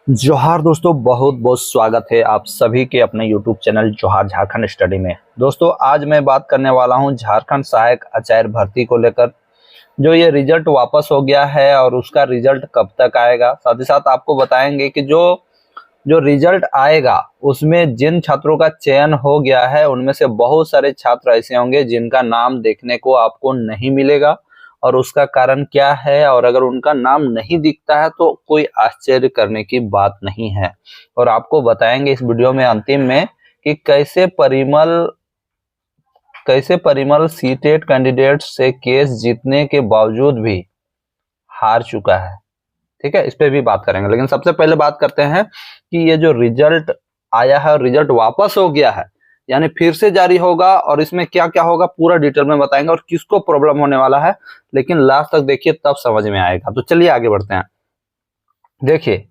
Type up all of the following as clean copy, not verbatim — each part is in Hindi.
जोहार दोस्तों, बहुत बहुत स्वागत है आप सभी के अपने YouTube चैनल जोहार झारखंड स्टडी में। दोस्तों, आज मैं बात करने वाला हूं झारखंड सहायक आचार्य भर्ती को लेकर। जो ये रिजल्ट वापस हो गया है और उसका रिजल्ट कब तक आएगा, साथ ही साथ आपको बताएंगे कि जो जो रिजल्ट आएगा उसमें जिन छात्रों का चयन हो गया है उनमें से बहुत सारे छात्र ऐसे होंगे जिनका नाम देखने को आपको नहीं मिलेगा और उसका कारण क्या है, और अगर उनका नाम नहीं दिखता है तो कोई आश्चर्य करने की बात नहीं है। और आपको बताएंगे इस वीडियो में अंतिम में कि कैसे परिमल सीटेट कैंडिडेट से केस जीतने के बावजूद भी हार चुका है। ठीक है, इस पे भी बात करेंगे, लेकिन सबसे पहले बात करते हैं कि ये जो रिजल्ट आया है और रिजल्ट वापस हो गया है, यानी फिर से जारी होगा और इसमें क्या क्या होगा पूरा डिटेल में बताएंगे और किसको प्रॉब्लम होने वाला है, लेकिन लास्ट तक देखिए तब समझ में आएगा। तो चलिए आगे बढ़ते हैं। देखिए,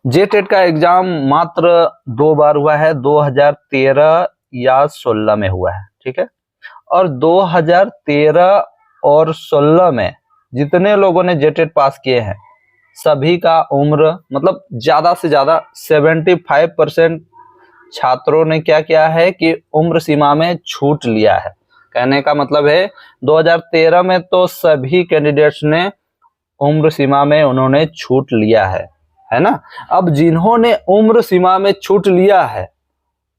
जेटेट का एग्जाम मात्र 2 बार हुआ है, 2013 या 16 में हुआ है। ठीक है, और 2013 और 16 में जितने लोगों ने जेटेट पास किए हैं सभी का उम्र मतलब ज्यादा से ज्यादा 75% छात्रों ने क्या किया है कि उम्र सीमा में छूट लिया है। कहने का मतलब है 2013 में तो सभी कैंडिडेट्स ने उम्र सीमा में उन्होंने छूट लिया है ना। अब जिन्होंने उम्र सीमा में छूट लिया है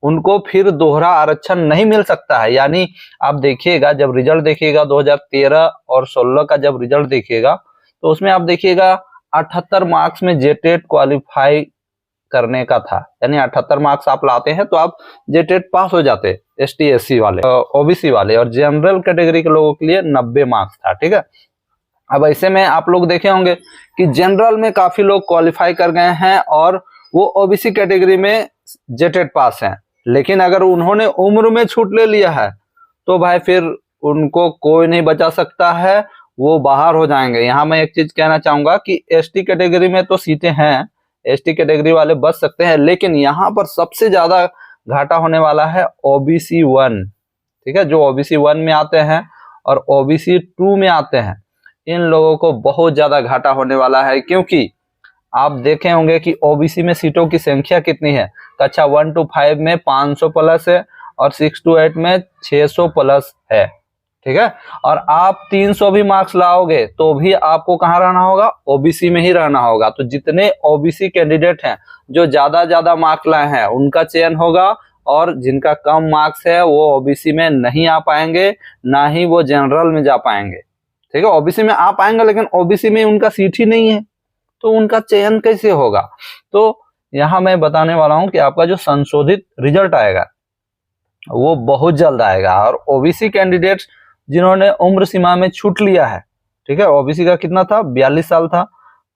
उनको फिर दोहरा आरक्षण नहीं मिल सकता है। यानी आप देखिएगा, जब रिजल्ट देखिएगा 2013 और 16 का जब रिजल्ट देखिएगा तो उसमें आप देखिएगा 78 मार्क्स में जेटेट क्वालिफाई करने का था, यानी 78 मार्क्स आप लाते हैं तो आप जेटेट पास हो जाते। एसटी एससी वाले, ओबीसी वाले और जनरल कैटेगरी के लोगों के लिए 90 मार्क्स था। ठीक है, अब ऐसे में आप लोग देखे होंगे कि जनरल में काफी लोग क्वालिफाई कर गए हैं और वो ओबीसी कैटेगरी में जेटेट पास हैं, लेकिन अगर उन्होंने उम्र में छूट ले लिया है तो भाई फिर उनको कोई नहीं बचा सकता है, वो बाहर हो जाएंगे। यहाँ मैं एक चीज कहना चाहूंगा कि एसटी कैटेगरी में तो सीटें हैं, एसटी कैटेगरी वाले बच सकते हैं, लेकिन यहाँ पर सबसे ज्यादा घाटा होने वाला है ओबीसी 1। ठीक है, जो ओबीसी 1 में आते हैं और ओबीसी 2 में आते हैं, इन लोगों को बहुत ज्यादा घाटा होने वाला है, क्योंकि आप देखे होंगे कि ओबीसी में सीटों की संख्या कितनी है। कक्षा 1 to 5 में 500 प्लस है और 6 to 8 में 600 प्लस है। ठीक है, और आप 300 भी मार्क्स लाओगे तो भी आपको कहाँ रहना होगा, ओबीसी में ही रहना होगा। तो जितने ओबीसी कैंडिडेट हैं जो ज्यादा मार्क्स लाए हैं उनका चयन होगा, और जिनका कम मार्क्स है वो ओबीसी में नहीं आ पाएंगे, ना ही वो जनरल में जा पाएंगे। ठीक है, ओबीसी में आ पाएंगे लेकिन ओबीसी में उनका सीट ही नहीं है, तो उनका चयन कैसे होगा। तो यहाँ मैं बताने वाला हूं कि आपका जो संशोधित रिजल्ट आएगा वो बहुत जल्द आएगा। और ओबीसी कैंडिडेट्स जिन्होंने उम्र सीमा में छूट लिया है, ठीक है, ओबीसी का कितना था, 42 साल था,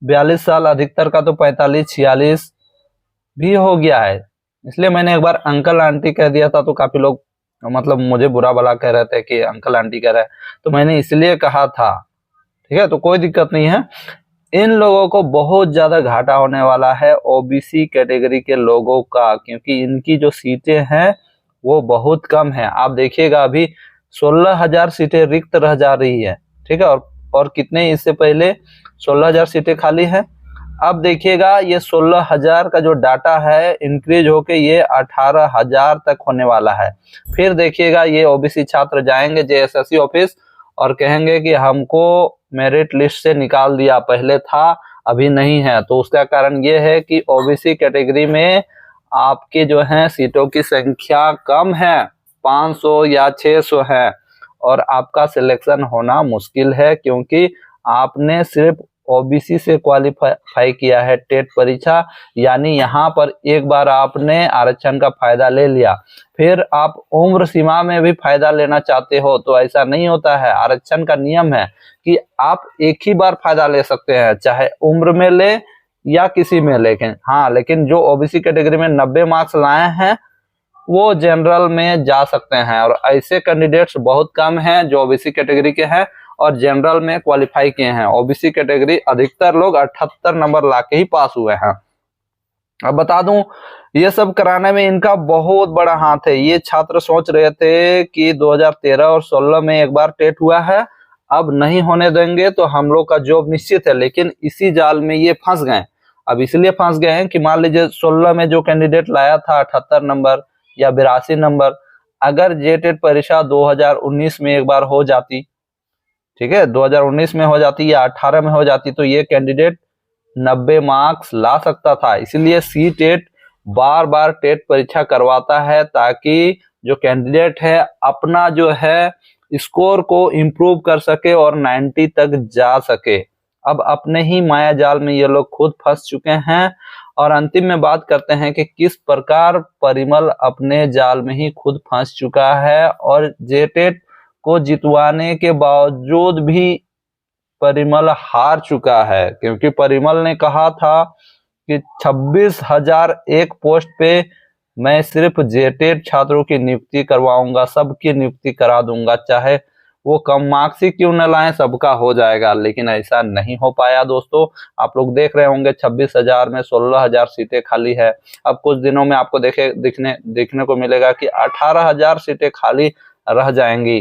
42 साल, अधिकतर का तो 45-46 भी हो गया है। इसलिए मैंने एक बार अंकल आंटी कह दिया था तो काफी लोग मतलब मुझे बुरा भला कह रहे थे कि अंकल आंटी कह रहे हैं, तो मैंने इसलिए कहा था। ठीक है, तो कोई दिक्कत नहीं है। इन लोगों को बहुत ज्यादा घाटा होने वाला है ओबीसी कैटेगरी के लोगों का, क्योंकि इनकी जो सीटें हैं वो बहुत कम है। आप देखिएगा अभी 16,000 सीटें रिक्त रह जा रही है। ठीक है, और कितने इससे पहले 16,000 सीटें खाली है। अब देखिएगा ये 16,000 का जो डाटा है इंक्रीज होके ये 18,000 तक होने वाला है। फिर देखिएगा ये ओबीसी छात्र जाएंगे जेएसएससी ऑफिस और कहेंगे कि हमको मेरिट लिस्ट से निकाल दिया, पहले था अभी नहीं है। तो उसका कारण ये है कि ओबीसी कैटेगरी में आपके जो है सीटों की संख्या कम है, 500 या 600 है, और आपका सिलेक्शन होना मुश्किल है क्योंकि आपने सिर्फ ओबीसी से क्वालिफाई किया है टेट परीक्षा। यानी यहाँ पर एक बार आपने आरक्षण का फायदा ले लिया, फिर आप उम्र सीमा में भी फायदा लेना चाहते हो तो ऐसा नहीं होता है। आरक्षण का नियम है कि आप एक ही बार फायदा ले सकते हैं, चाहे उम्र में ले या किसी में। लेकिन जो ओबीसी कैटेगरी में 90 मार्क्स लाए हैं वो जनरल में जा सकते हैं, और ऐसे कैंडिडेट्स बहुत कम हैं जो ओबीसी कैटेगरी के हैं और जनरल में क्वालिफाई किए हैं। ओबीसी कैटेगरी अधिकतर लोग 78 नंबर लाके ही पास हुए हैं। अब बता दूं, ये सब कराने में इनका बहुत बड़ा हाथ है। ये छात्र सोच रहे थे कि 2013 और 16 में एक बार टेट हुआ है, अब नहीं होने देंगे तो हम लोग का जॉब निश्चित है, लेकिन इसी जाल में ये फंस गए। अब इसलिए फंस गए हैं कि मान लीजिए 16 में जो कैंडिडेट लाया था 78 नंबर या 82 नंबर, अगर जेटेट परीक्षा 2019 में एक बार हो जाती, ठीक है, 2019 में हो जाती या 18 में हो जाती, तो ये कैंडिडेट 90 मार्क्स ला सकता था। इसीलिए सी टेट बार बार टेट परीक्षा करवाता है ताकि जो कैंडिडेट है अपना जो है स्कोर को इम्प्रूव कर सके और 90 तक जा सके। अब अपने ही माया जाल में ये लोग खुद फंस चुके हैं। और अंतिम में बात करते हैं कि किस प्रकार परिमल अपने जाल में ही खुद फंस चुका है और जेटेट को जितवाने के बावजूद भी परिमल हार चुका है, क्योंकि परिमल ने कहा था कि 26,001 पोस्ट पे मैं सिर्फ जेटेट छात्रों की नियुक्ति करवाऊंगा, सबकी नियुक्ति करा दूंगा, चाहे वो कम मार्क्स ही क्यों न लाएं, सबका हो जाएगा। लेकिन ऐसा नहीं हो पाया दोस्तों। आप लोग देख रहे होंगे 26,000 में 16,000 सीटें खाली है। अब कुछ दिनों में आपको देखने को मिलेगा कि 18,000 सीटें खाली रह जाएंगी।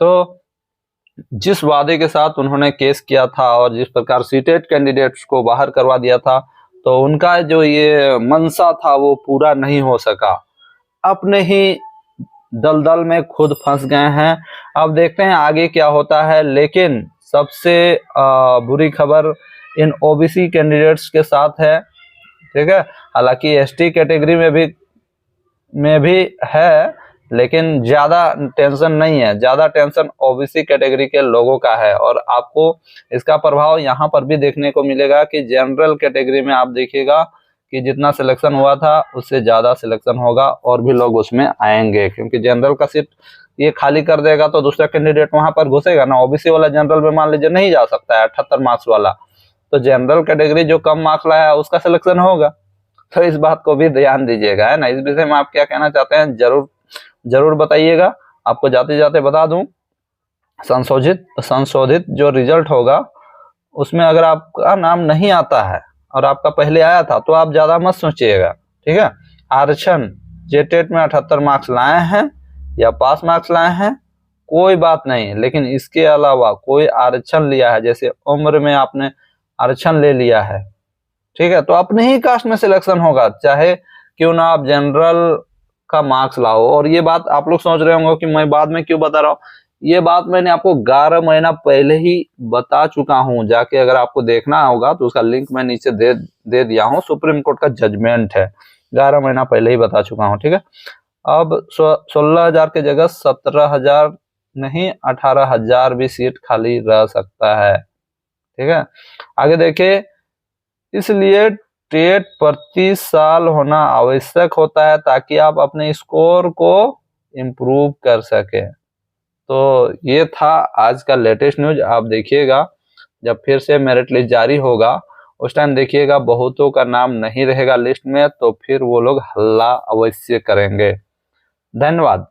तो जिस वादे के साथ उन्होंने केस किया था और जिस प्रकार सीटेट कैंडिडेट्स को बाहर करवा दिया था, तो उनका जो ये मनसा था वो पूरा नहीं हो सका। अपने ही दलदल में खुद फंस गए हैं। अब देखते हैं आगे क्या होता है। लेकिन सबसे बुरी खबर इन ओबीसी कैंडिडेट्स के साथ है, ठीक है। हालांकि एसटी कैटेगरी में भी है, लेकिन ज्यादा टेंशन नहीं है, ज्यादा टेंशन ओबीसी कैटेगरी के लोगों का है। और आपको इसका प्रभाव यहाँ पर भी देखने को मिलेगा कि जनरल कैटेगरी में आप देखिएगा कि जितना सिलेक्शन हुआ था उससे ज्यादा सिलेक्शन होगा और भी लोग उसमें आएंगे, क्योंकि जनरल का सीट ये खाली कर देगा तो दूसरा कैंडिडेट वहां पर घुसेगा ना। ओबीसी वाला जनरल में मान लीजिए नहीं जा सकता है 78 मार्क्स वाला, तो जनरल कैटेगरी जो कम मार्क्स लाया है उसका सिलेक्शन होगा। तो इस बात को भी ध्यान दीजिएगा, है ना। इस विषय में आप क्या कहना चाहते हैं जरूर बताइएगा। आपको जाते जाते बता दूं, संशोधित जो रिजल्ट होगा उसमें अगर आपका नाम नहीं आता है और आपका पहले आया था तो आप ज्यादा मत सोचिएगा, ठीक है। आरक्षण जेटेट में 78 मार्क्स लाए हैं या पास मार्क्स लाए हैं कोई बात नहीं, लेकिन इसके अलावा कोई आरक्षण लिया है, जैसे उम्र में आपने आरक्षण ले लिया है, ठीक है, तो अपने ही कास्ट में सिलेक्शन होगा, चाहे क्यों ना आप जनरल का मार्क्स लाओ। और ये बात आप लोग सोच रहे होंगे कि मैं बाद में क्यों बता रहा हूँ, ये बात मैंने आपको 11 महीना पहले ही बता चुका हूं। जाके अगर आपको देखना होगा तो उसका लिंक मैं नीचे दे दिया हूं। सुप्रीम कोर्ट का जजमेंट है, 11 महीना पहले ही बता चुका हूं, ठीक है। अब 16,000 के जगह 17,000 नहीं 18,000 भी सीट खाली रह सकता है, ठीक है। आगे देखिए, इसलिए टेट प्रति साल होना आवश्यक होता है ताकि आप अपने स्कोर को इम्प्रूव कर सके। तो ये था आज का लेटेस्ट न्यूज। आप देखिएगा जब फिर से मेरिट लिस्ट जारी होगा उस टाइम देखिएगा बहुतों का नाम नहीं रहेगा लिस्ट में, तो फिर वो लोग हल्ला अवश्य करेंगे। धन्यवाद।